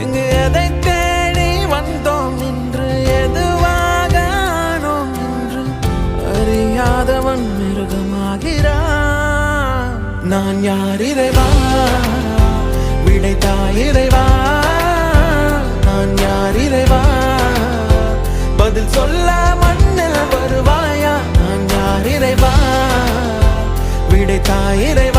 இங்கு எதை தேடி வந்தோம் என்று எதுவாக ஆனோம் என்று அறியாதவன் மிருகமாகிறான். நான் யார் இறைவா, விடைத்தாய் இறைவா. நான் யார் இறைவா, பதில் சொல்ல மண்ணில் வருவாயா. நான் யார் இறைவா, விடைத்தாய் இறைவா.